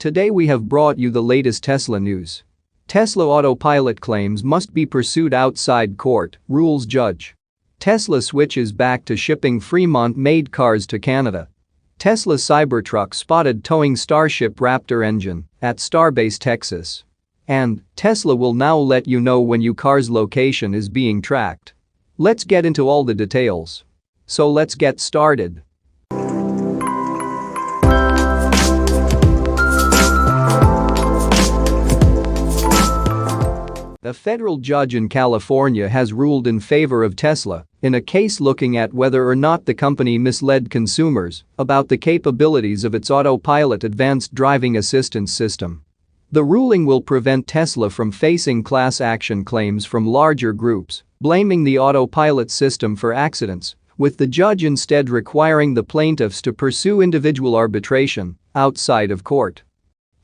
Today we have brought you the latest Tesla news. Tesla Autopilot claims must be pursued outside court, rules judge. Tesla switches back to shipping Fremont-made cars to Canada. Tesla Cybertruck spotted towing Starship Raptor engine at Starbase, Texas. And Tesla will now let you know when your car's location is being tracked. Let's get into all the details. So let's get started. A federal judge in California has ruled in favor of Tesla in a case looking at whether or not the company misled consumers about the capabilities of its Autopilot advanced driving assistance system. The ruling will prevent Tesla from facing class action claims from larger groups, blaming the Autopilot system for accidents, with the judge instead requiring the plaintiffs to pursue individual arbitration outside of court.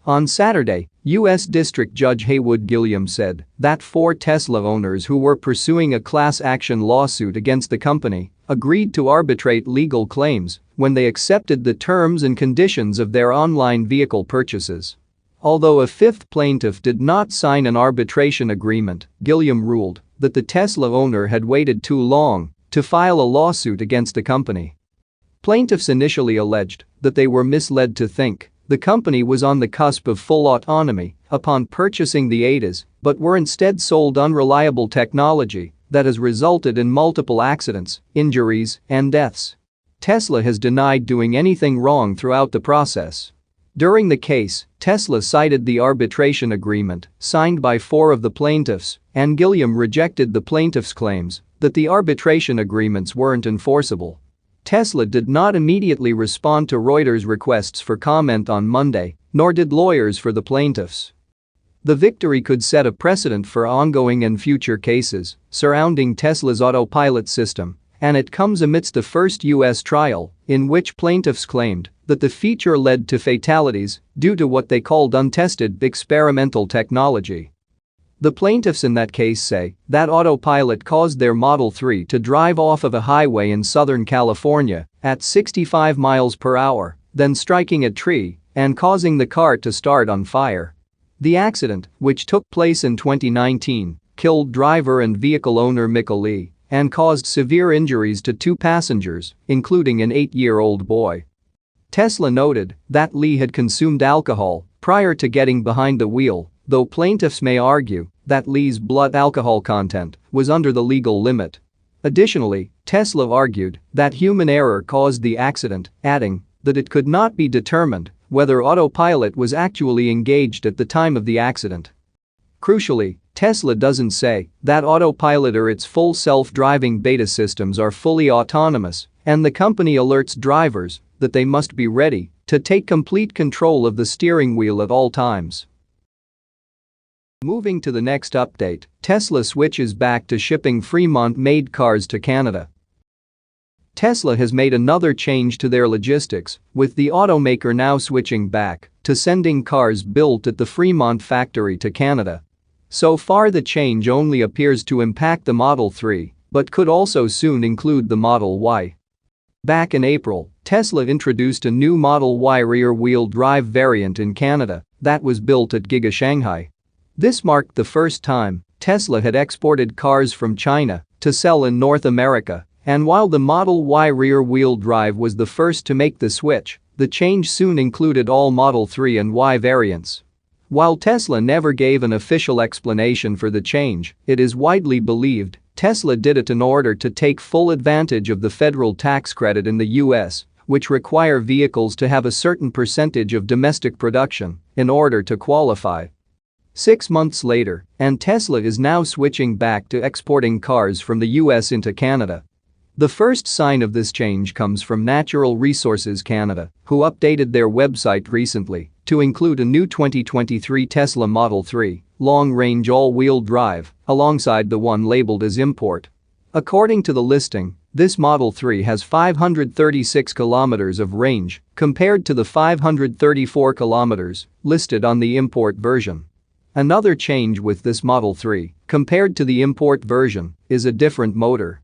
On Saturday, U.S. District Judge Haywood Gilliam said that 4 Tesla owners who were pursuing a class action lawsuit against the company agreed to arbitrate legal claims when they accepted the terms and conditions of their online vehicle purchases. Although a 5th plaintiff did not sign an arbitration agreement, Gilliam ruled that the Tesla owner had waited too long to file a lawsuit against the company. Plaintiffs initially alleged that they were misled to think the company was on the cusp of full autonomy upon purchasing the ADAS, but were instead sold unreliable technology that has resulted in multiple accidents, injuries, and deaths. Tesla has denied doing anything wrong throughout the process. During the case, Tesla cited the arbitration agreement signed by 4 of the plaintiffs, and Gilliam rejected the plaintiffs' claims that the arbitration agreements weren't enforceable. Tesla did not immediately respond to Reuters' requests for comment on Monday, nor did lawyers for the plaintiffs. The victory could set a precedent for ongoing and future cases surrounding Tesla's Autopilot system, and it comes amidst the first U.S. trial in which plaintiffs claimed that the feature led to fatalities due to what they called untested experimental technology. The plaintiffs in that case say that Autopilot caused their Model 3 to drive off of a highway in Southern California at 65 miles per hour, then striking a tree and causing the car to start on fire. The accident, which took place in 2019, killed driver and vehicle owner Michael Lee and caused severe injuries to 2 passengers, including an 8-year-old boy. Tesla noted that Lee had consumed alcohol prior to getting behind the wheel, though plaintiffs may argue that Lee's blood alcohol content was under the legal limit. Additionally, Tesla argued that human error caused the accident, adding that it could not be determined whether Autopilot was actually engaged at the time of the accident. Crucially, Tesla doesn't say that Autopilot or its full self-driving beta systems are fully autonomous, and the company alerts drivers that they must be ready to take complete control of the steering wheel at all times. Moving to the next update, Tesla switches back to shipping Fremont-made cars to Canada. Tesla has made another change to their logistics, with the automaker now switching back to sending cars built at the Fremont factory to Canada. So far, the change only appears to impact the Model 3, but could also soon include the Model Y. Back in April, Tesla introduced a new Model Y rear-wheel drive variant in Canada that was built at Giga Shanghai. This marked the first time Tesla had exported cars from China to sell in North America, and while the Model Y rear-wheel drive was the first to make the switch, the change soon included all Model 3 and Y variants. While Tesla never gave an official explanation for the change, it is widely believed Tesla did it in order to take full advantage of the federal tax credit in the U.S., which require vehicles to have a certain percentage of domestic production in order to qualify. 6 months later, and Tesla is now switching back to exporting cars from the US into Canada. The first sign of this change comes from Natural Resources Canada, who updated their website recently to include a new 2023 Tesla Model 3 long-range all-wheel drive alongside the one labeled as import. According to the listing, this Model 3 has 536 kilometers of range compared to the 534 kilometers listed on the import version. Another change with this Model 3, compared to the import version, is a different motor.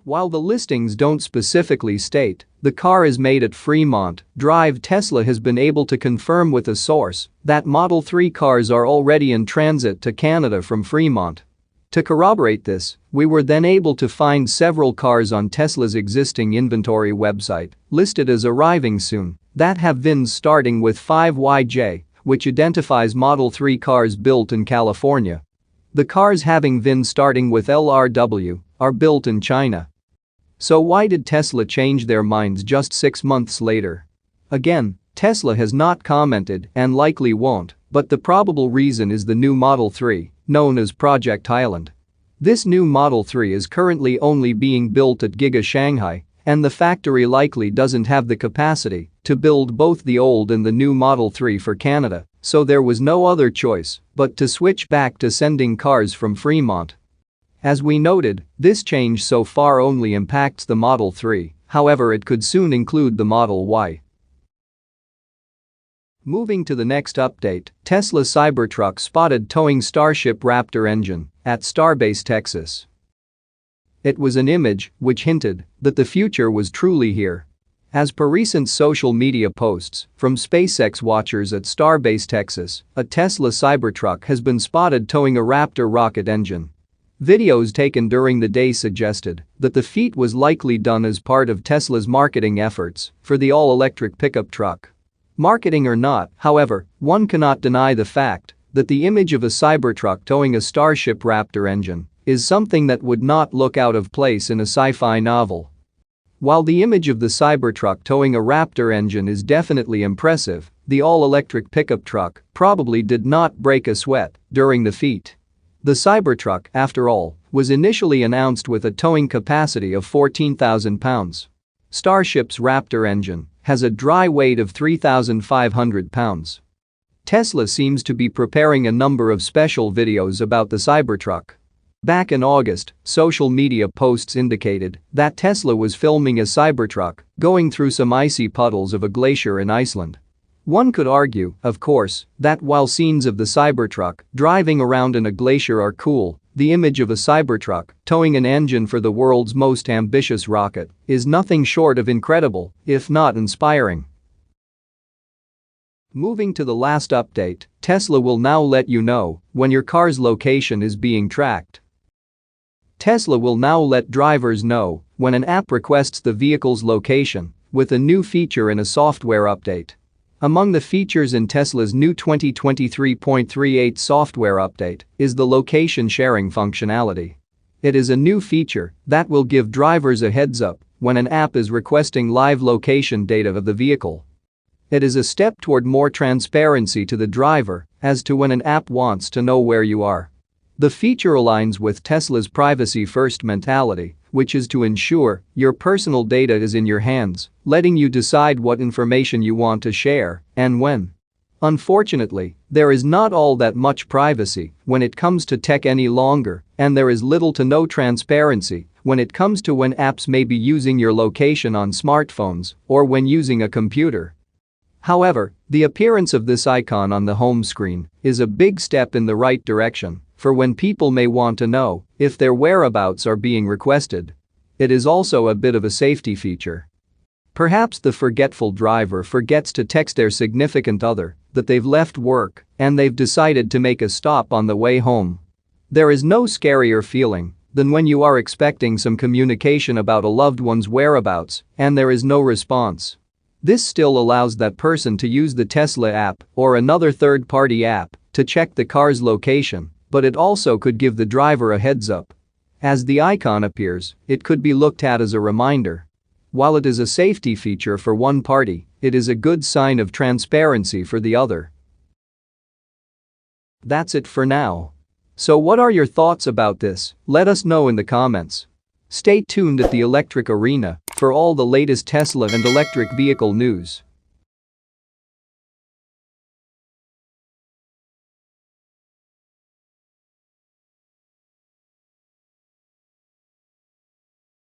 While the listings don't specifically state the car is made at Fremont, Drive Tesla has been able to confirm with a source that Model 3 cars are already in transit to Canada from Fremont. To corroborate this, we were then able to find several cars on Tesla's existing inventory website, listed as arriving soon, that have VINs starting with 5YJ, which identifies Model 3 cars built in California. The cars having VINs starting with LRW are built in China. So why did Tesla change their minds just 6 months later? Again, Tesla has not commented and likely won't, but the probable reason is the new Model 3, known as Project Highland. This new Model 3 is currently only being built at Giga Shanghai, and the factory likely doesn't have the capacity to build both the old and the new Model 3 for Canada, so there was no other choice but to switch back to sending cars from Fremont. As we noted, this change so far only impacts the Model 3, however it could soon include the Model Y. Moving to the next update, Tesla Cybertruck spotted towing Starship Raptor engine at Starbase, Texas. It was an image which hinted that the future was truly here. As per recent social media posts from SpaceX watchers at Starbase, Texas, a Tesla Cybertruck has been spotted towing a Raptor rocket engine. Videos taken during the day suggested that the feat was likely done as part of Tesla's marketing efforts for the all-electric pickup truck. Marketing or not, however, one cannot deny the fact that the image of a Cybertruck towing a Starship Raptor engine is something that would not look out of place in a sci-fi novel. While the image of the Cybertruck towing a Raptor engine is definitely impressive, the all-electric pickup truck probably did not break a sweat during the feat. The Cybertruck, after all, was initially announced with a towing capacity of 14,000 pounds. Starship's Raptor engine has a dry weight of 3,500 pounds. Tesla seems to be preparing a number of special videos about the Cybertruck. Back in August, social media posts indicated that Tesla was filming a Cybertruck going through some icy puddles of a glacier in Iceland. One could argue, of course, that while scenes of the Cybertruck driving around in a glacier are cool, the image of a Cybertruck towing an engine for the world's most ambitious rocket is nothing short of incredible, if not inspiring. Moving to the last update, Tesla will now let you know when your car's location is being tracked. Tesla will now let drivers know when an app requests the vehicle's location with a new feature in a software update. Among the features in Tesla's new 2023.38 software update is the location sharing functionality. It is a new feature that will give drivers a heads-up when an app is requesting live location data of the vehicle. It is a step toward more transparency to the driver as to when an app wants to know where you are. The feature aligns with Tesla's privacy-first mentality, which is to ensure your personal data is in your hands, letting you decide what information you want to share and when. Unfortunately, there is not all that much privacy when it comes to tech any longer, and there is little to no transparency when it comes to when apps may be using your location on smartphones or when using a computer. However, the appearance of this icon on the home screen is a big step in the right direction for when people may want to know if their whereabouts are being requested. It is also a bit of a safety feature. Perhaps the forgetful driver forgets to text their significant other that they've left work and they've decided to make a stop on the way home. There is no scarier feeling than when you are expecting some communication about a loved one's whereabouts and there is no response. This still allows that person to use the Tesla app or another third-party app to check the car's location, but it also could give the driver a heads-up. As the icon appears, it could be looked at as a reminder. While it is a safety feature for one party, it is a good sign of transparency for the other. That's it for now. So what are your thoughts about this? Let us know in the comments. Stay tuned at the Electric Arena for all the latest Tesla and electric vehicle news.